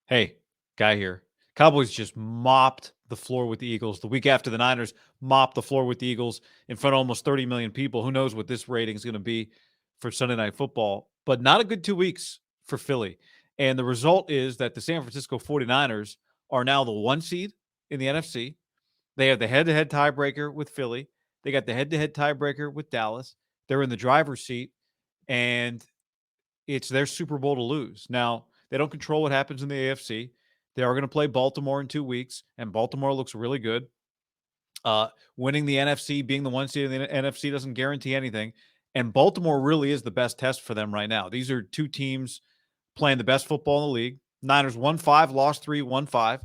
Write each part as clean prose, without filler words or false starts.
Hey, Guy here. Cowboys just mopped the floor with the Eagles. The week after the Niners mopped the floor with the Eagles in front of almost 30 million people. Who knows what this rating is going to be for Sunday Night Football, but not a good 2 weeks for Philly. And the result is that the San Francisco 49ers are now the 1 seed in the NFC. They have the head-to-head tiebreaker with Philly. They got the head-to-head tiebreaker with Dallas. They're in the driver's seat, and it's their Super Bowl to lose. Now, they don't control what happens in the AFC. They are going to play Baltimore in 2 weeks, and Baltimore looks really good. Winning the NFC, being the 1 seed in the NFC doesn't guarantee anything. And Baltimore really is the best test for them right now. These are two teams playing the best football in the league. Niners won 5, lost 3, won 5.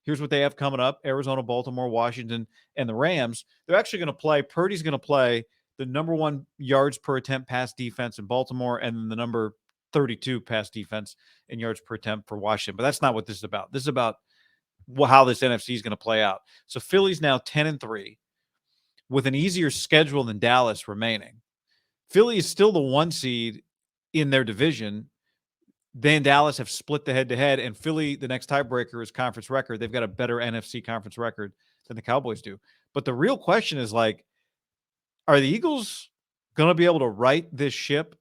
Here's what they have coming up: Arizona, Baltimore, Washington, and the Rams. They're actually going to play. Purdy's going to play the number 1 yards per attempt pass defense in Baltimore, and then the number 32 pass defense in yards per attempt for Washington. But that's not what this is about. This is about how this NFC is going to play out. So Philly's now 10-3 with an easier schedule than Dallas remaining. Philly is still the 1 seed in their division. They and Dallas have split the head-to-head, and Philly, the next tiebreaker, is conference record. They've got a better NFC conference record than the Cowboys do. But the real question is, like, are the Eagles going to be able to right this ship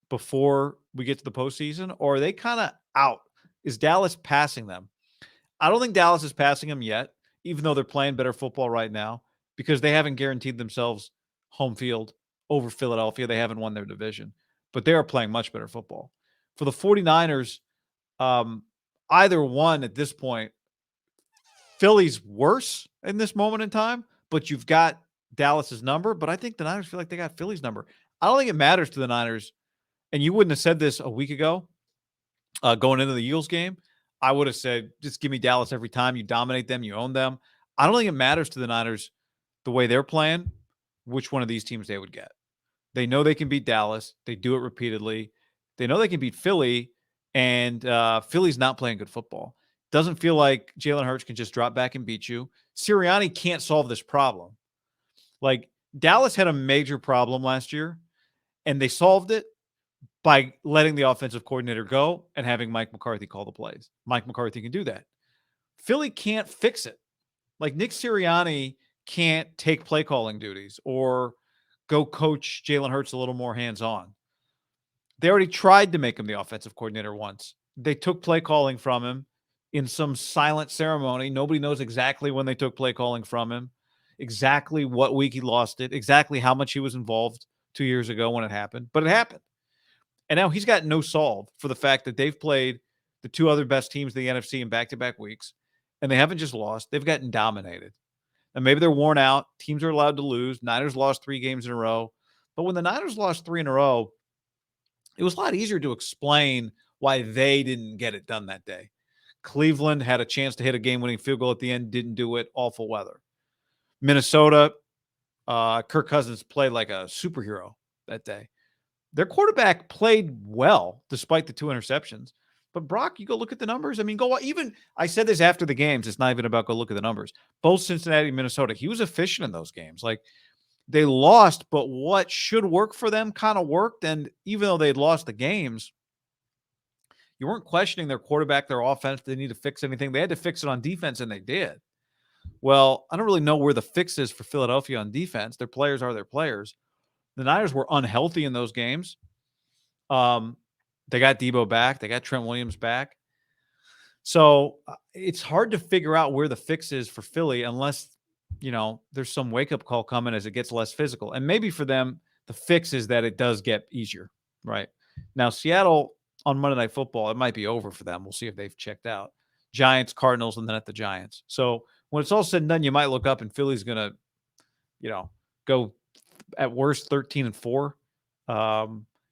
before we get to the postseason, or are they kind of out? Is Dallas passing them? I don't think Dallas is passing them yet, even though they're playing better football right now, because they haven't guaranteed themselves home field over Philadelphia. They haven't won their division, but they are playing much better football. For the 49ers, either one at this point, Philly's worse in this moment in time, but you've got Dallas's number. But I think the Niners feel like they got Philly's number. I don't think it matters to the Niners. And you wouldn't have said this a week ago going into the Eagles game. I would have said, just give me Dallas every time. You dominate them. You own them. I don't think it matters to the Niners the way they're playing, which one of these teams they would get. They know they can beat Dallas. They do it repeatedly. They know they can beat Philly, and Philly's not playing good football. Doesn't feel like Jalen Hurts can just drop back and beat you. Sirianni can't solve this problem. Like, Dallas had a major problem last year, and they solved it by letting the offensive coordinator go and having Mike McCarthy call the plays. Mike McCarthy can do that. Philly can't fix it. Like, Nick Sirianni can't take play calling duties or go coach Jalen Hurts a little more hands-on. They already tried to make him the offensive coordinator once. They took play calling from him in some silent ceremony. Nobody knows exactly when they took play calling from him, exactly what week he lost it, exactly how much he was involved 2 years ago when it happened, but it happened. And now he's got no solve for the fact that they've played the 2 other best teams in the NFC in back-to-back weeks, and they haven't just lost. They've gotten dominated. And maybe they're worn out. Teams are allowed to lose. Niners lost 3 games in a row. But when the Niners lost 3 in a row, it was a lot easier to explain why they didn't get it done that day. Cleveland had a chance to hit a game-winning field goal at the end, didn't do it. Awful weather. Minnesota, Kirk Cousins played like a superhero that day. Their quarterback played well despite the 2 interceptions. But Brock, you go look at the numbers. I mean, I said this after the games. It's not even about go look at the numbers. Both Cincinnati and Minnesota, he was efficient in those games. Like, they lost, but what should work for them kind of worked. And even though they'd lost the games, you weren't questioning their quarterback, their offense. They need to fix anything. They had to fix it on defense, and they did. Well, I don't really know where the fix is for Philadelphia on defense. Their players are their players. The Niners were unhealthy in those games. They got Debo back. They got Trent Williams back. So it's hard to figure out where the fix is for Philly unless, there's some wake-up call coming as it gets less physical. And maybe for them, the fix is that it does get easier, right? Now, Seattle on Monday Night Football, it might be over for them. We'll see if they've checked out. Giants, Cardinals, and then at the Giants. So when it's all said and done, you might look up and Philly's going to, go at worst 13-4.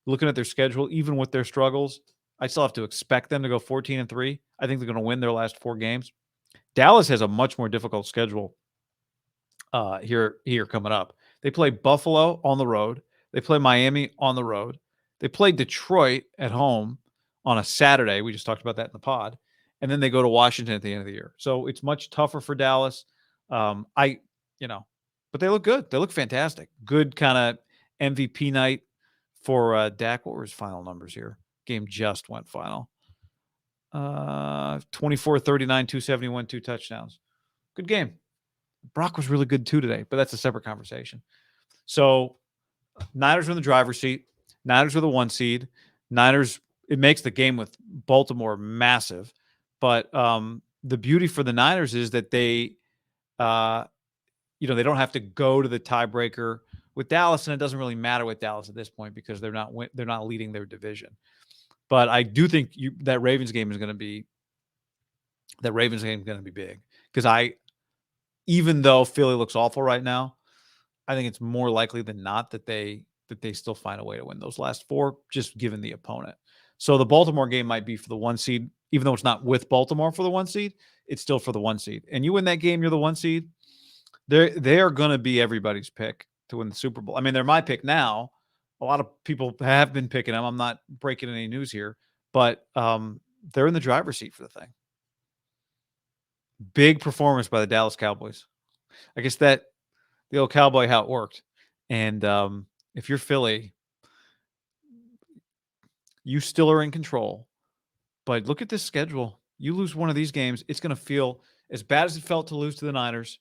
Looking at their schedule, even with their struggles, I still have to expect them to go 14-3. I think they're going to win their last 4 games. Dallas has a much more difficult schedule here coming up. They play Buffalo on the road. They play Miami on the road. They play Detroit at home on a Saturday. We just talked about that in the pod. And then they go to Washington at the end of the year. So it's much tougher for Dallas. But they look good. They look fantastic. Good kind of MVP night for Dak. What were his final numbers here? Game just went final. 24-39, 271, 2 touchdowns. Good game. Brock was really good too today, but that's a separate conversation. So Niners are in the driver's seat. Niners are the 1 seed. Niners, it makes the game with Baltimore massive. But the beauty for the Niners is that they they don't have to go to the tiebreaker with Dallas, and it doesn't really matter with Dallas at this point because they're not leading their division. But I do think that Ravens game is going to be big because even though Philly looks awful right now, I think it's more likely than not that they still find a way to win those last 4, just given the opponent. So the Baltimore game might be for the 1 seed, even though it's not with Baltimore for the 1 seed, it's still for the 1 seed. And you win that game, you're the 1 seed. They are going to be everybody's pick to win the Super Bowl. I mean, they're my pick now. A lot of people have been picking them. I'm not breaking any news here, but they're in the driver's seat for the thing. Big performance by the Dallas Cowboys. I guess that the old cowboy how it worked. And if you're Philly, you still are in control. But look at this schedule. You lose one of these games, it's going to feel as bad as it felt to lose to the Niners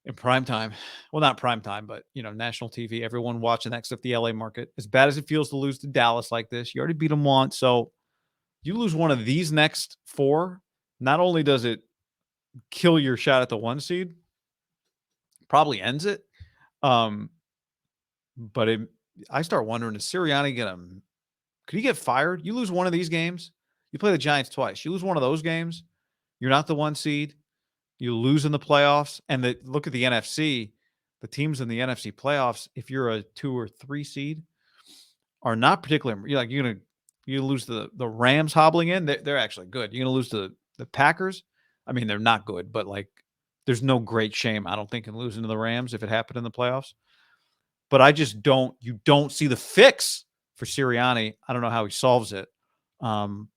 in prime time. Well, not prime time, but national TV, everyone watching that except the LA market. As bad as it feels to lose to Dallas like this, you already beat them once. So you lose one of these next 4, not only does it kill your shot at the 1 seed, probably ends it. But I start wondering, is Sirianni could he get fired? You lose one of these games, you play the Giants twice. You lose one of those games, you're not the 1 seed. You lose in the playoffs, and look at the NFC. The teams in the NFC playoffs, if you're a 2 or 3 seed, are not particularly. You lose the Rams hobbling in. They're actually good. You're gonna lose to the Packers. I mean, they're not good, but there's no great shame, I don't think, in losing to the Rams if it happened in the playoffs. But I just don't. You don't see the fix for Sirianni. I don't know how he solves it. And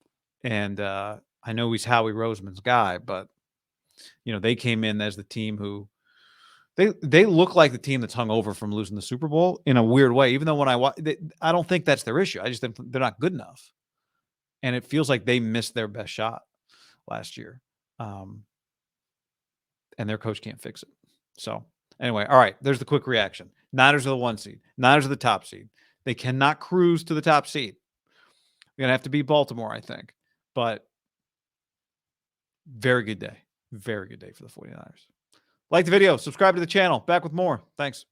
I know he's Howie Roseman's guy, but they came in as the team who they look like the team that's hung over from losing the Super Bowl in a weird way. Even though when I don't think that's their issue. I just think they're not good enough, and it feels like they missed their best shot last year, and their coach can't fix it. So anyway, all right. There's the quick reaction. Niners are the 1 seed. Niners are the top seed. They cannot cruise to the top seed. You're gonna have to beat Baltimore, I think, but very good day. Very good day for the 49ers. Like the video, subscribe to the channel. Back with more. Thanks.